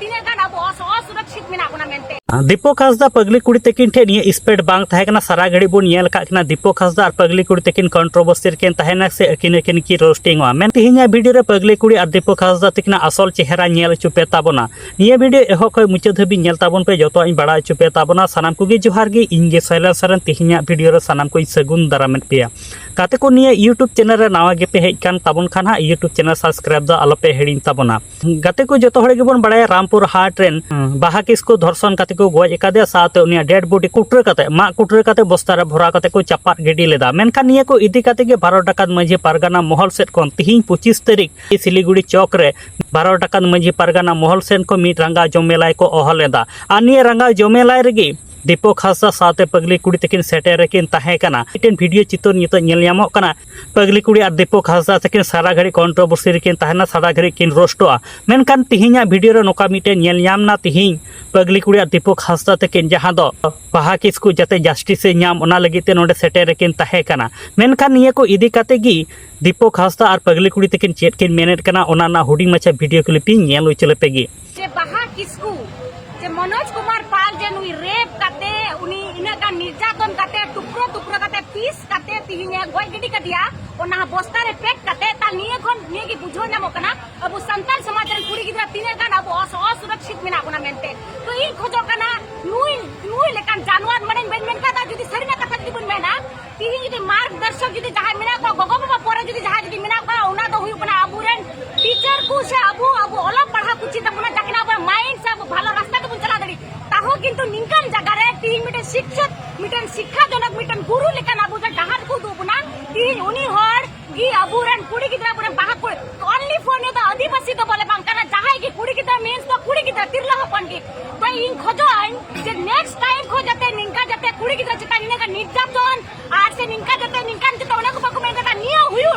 तीने गान अब असुरक्षित मेना बना मेनते दीपक हांसदा पगली कुड़ी तकिन ठे निया स्पेड बांग तहकना सारा घड़ी बोन नेल काकना दीपक हांसदा और पगली कुड़ी तकिन कंट्रोवर्सी रेकिन तहना से अकिन की रोस्टिंग वा मेन तिहिना वीडियो रे पगली कुड़ी और दीपक हांसदा तकिना असल चेहरा नेल चुपे ताबोना निया वीडियो एहो खय मुचाद धबी नेल ताबोन पे जतो इन बड़ा चुपे ताबोना सानाम कुगी जोहार गे इंगे साइलेंसरन तिहिना वीडियो रे सानाम को सगुन दारामेन पे काते को निया यूट्यूब चैनल रे नावा गे पे हेज कान ताबोन खान हा यूट्यूब चैनल सब्सक्राइब दा आलो पे हेडिन ताबोना गाते को जतो हड़ गेबोन बड़ा रामपुर हाट रेन बाहा किसको धर्षण काते को गोज एकादे साथे उनिया डेड बॉडी कुटर काते मा कुटर काते बस्ता रे भरा काते को चापात गिडी लेदा मेनखान निया को इदी काते गे 12 टाका माझी पारगाना महल सेट कोन तिहिं 25 तारीख सिलीगुड़ी चौक रे 12 टाका माझी पारगाना महल सेन को मिट रंगा जमेलाय को ओहलेदा आ निया रंगा जमेलाय रेगी दीपक हांसदा साथे पगली कुड़ी तकिन सेटेर किन ताहे कना मिटेन वीडियो चित्र नितो नेल न्यामोग कना पगली कुड़ी और दीपक हांसदा तकिन सारा घड़ी कंट्रोवर्सी किन ताहेना सारा घड़ी किन रोस्टोआ मेनखान तिहिना वीडियो रे नोका मिटेन नेल न्यामना तिहिं पगली कुड़ी और दीपक हांसदा तकिन जहां दो बाहा किसकु जाते जस्टिस से न्याम ओना लगिते नोडे सेटेर किन ताहे कना मेनखान निया को इदी काते गी दीपक हांसदा और पगली कुड़ी तकिन चेट किन मेनेट कना ओना ना हुडिंग मचा वीडियो क्लिपिंग नेल उचले पेगी जे बाहा किसकु जे मनोज कुमार पाल जे नुई रेप काते उनी इना का निर्यातन काते टुकरो टुकरो काते पीस काते तिहिने गोय गिडी कदिया ओना बस्ता रे पैक काते ता निये खन निये की बुझो नामो कना अब संताल समाज रे कुड़ी गिदरा तीने गान अब असुरक्षित मेना बना मेनते तो इ खोजो कना नुई लेकान जानवर मने बेन का जुदी सरीना कथा जुदी बन मेना तिहि जुदी मार्गदर्शक जुदी जहां मेना को गगो बाबा परे जुदी जहां जुदी मेना का ओना तो हुई कना अबुरेन टीचर को से अब ओला पढ़ा कुछ तबना जकना अब माइंड सब भालो रास्ता तो चला दड़ी ताहो किंतु निंकन जगह रे तिहि मिटे शिक्षक मिटन शिक्षाजनक मिटन गुरु लेकान अबु डहार को दुबना तिहि उनी हर गी अबुरेन कुड़ी गिदरा पुरे बाहा को ओनली फॉर ने तो आदिवासी तो बोले बांकना जहां की कुड़ी गिदरा मेंस तो कुड़ी गिदरा तिरला हपन की तो इन खोजो जे नेक्स्ट टाइम खो जाते निंका जाते कुड़ी गिदरा चिता इने का निर्यातन आर से निंका जाते निंकान चिता ओना को बाकु मेन का निया हुयु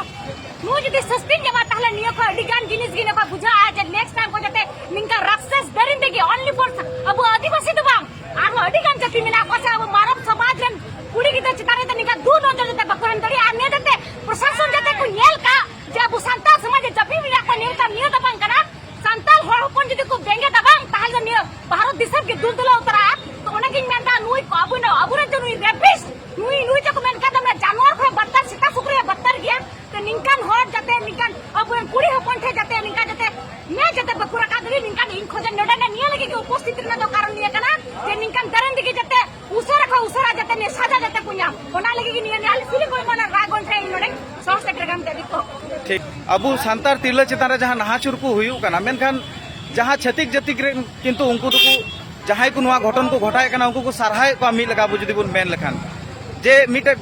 मु जदी सस्ती के बात ताहले निया को अडिगान जिनिस गिने को बुझा आज नेक्स्ट टाइम को जाते निंका राक्षस दरिन देगी ओनली फॉर अब आदिवासी तो बांग आरो अडिगान जाति मेना को से अब मानव समाज रन कुड़ी गिदरा चिता रे निंका दू नजर जाते बकरन दड़ी आ ने जाते प्रशासन जाते को नेल का जे अब संताल समाज जबी मिया को नेल का निया दबांग कना संताल होड़ हपन जदी को बेंगे दबांग ताहले निया भारत दिसब के दुलदुला उतरा तो ओना किन मेनदा नुई को अबुरे जो नुई रेपिस्ट नुई जको मेन का दम जानवर को बत्तर सीता सुकरे बत्तर गया तो निंकन होड़ जाते निंकन अब कुड़ी हपन थे जाते निंका जाते मैं जाते बकुरा का दरी निंकन इन खोजन नडा ने निया लगे के उपस्थित न तो कारण निया कना जे निंकन दरन दिगे जाते उसरा जाते ने साजा जाते कुnya ओना लगे कि निया ने फिलिंग कोई मन रागन थे नडे सोस टेग्राम दे दिको ठीक अबु सांतार तिरला चितान रे जहां नाहाचुर को हुयु कना मेनखान जहां छतिक जतिक रे किंतु उनको तो जहां को नुआ घटन को घटाय कना उनको को सरहाय को मी लगा बुजुदी बुन मेन लखान जे मिटे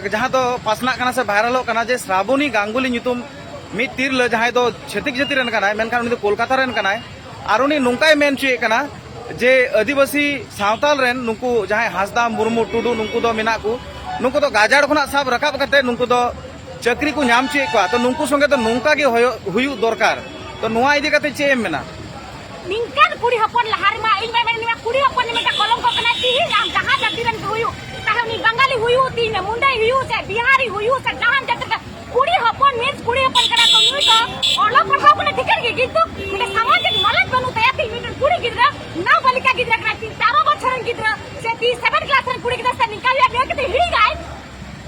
जहां तो पासना कना से वायरल कना जे श्रावणी गांगुली नितुम मिट तिरला जहां तो छतिक जति रन कना मेनखान उनी तो कोलकाता रन कना आर उनी नुंकाय मेन चे कना जे आदिवासी सावताल रेन नुंकु जहां हासदा मुर्मू टुडू नुंकु दो मेना को नुंकु तो गाजाड़ खना सब रकाब कते नुंकु दो चक्री को नाम चे को तो नुंकु संगे तो नुंका के हुयु दरकार तो नुआ इदी कते चे एम मेना निंकन कुड़ी हपन लहार मा इन में कुड़ी हपन में कलम को कना ती हम जहां जाति रन हुयु ताहे उनी बंगाली हुयु ती ने मुंडई हुयु से बिहारी हुयु से जहां जाति कुड़ी हपन मींस कुड़ी हपन कना तो नुई तो ओलो पढ़ा को ठिकर गे किंतु मिटे सामाजिक नॉलेज बनू तया ती मिटे कुड़ी गिदरा ना बालिका गिदरा कना ती 4 बछरन गिदरा से 7 क्लास रन कुड़ी गिदरा से निकालिया ने के हिड़ी गाय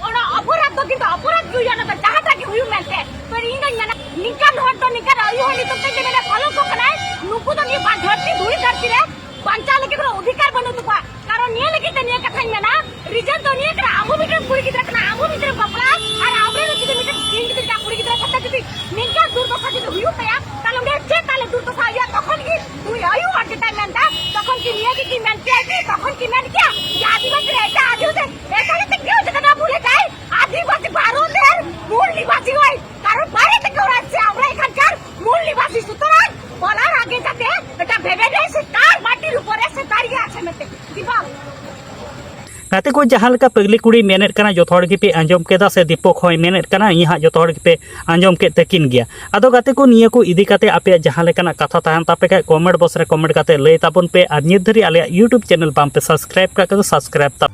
ओना अपराध तो किंतु अपराध क्यों जाना जहां तक हुयु मेनते पर इन ना निकन हट तो निकन आयु होली तो ते मेरे फॉलो को कना नुकु तो ये धरती धूड़ी धरती रे पंचा लगे तो अधिकार बनू तो कारण निये लगे ते निये कथा मेना रीजन तो निये करा आमो बिटर कुड़ी गिदरा कना आमो बिटर बपला और आमरे रे बिटर तीन गिदरा कुड़ी गिदरा कथा जदी निका दूर तो साथी हुयु तया ताले ने जे ताले दूर तो साया तखन की तू आयु हट टाइम मेनता तखन की निये की मेनते तखन की मेन क्या या आदिवासी रे एटा आदिवासी एटा ते क्यों जतना भूले जाए आदिवासी भारतेर मूल निवासी होय कारण भारत के राज्य আমরা এখানকার মূল নিবাসী সুতরাং বলার আগে যাতে এটা ভেবে নেয় সে কার মাটির উপরে সে দাঁড়িয়ে আছে মেতে দিবা गाते को जहां लका पगली कुड़ी मेनेट कना जो थोड़ के पे आंजम केदा से दीपक होय मेनेट कना यहां जो थोड़ के पे आंजम के तकिन गया आदो गाते को निया को इदी काते आपे जहां लेकना कथा ताहन तापे का कमेंट बॉक्स रे कमेंट काते लय ताबन पे आर नित धरी आले YouTube चैनल बाम पे सब्सक्राइब का सब्सक्राइब ता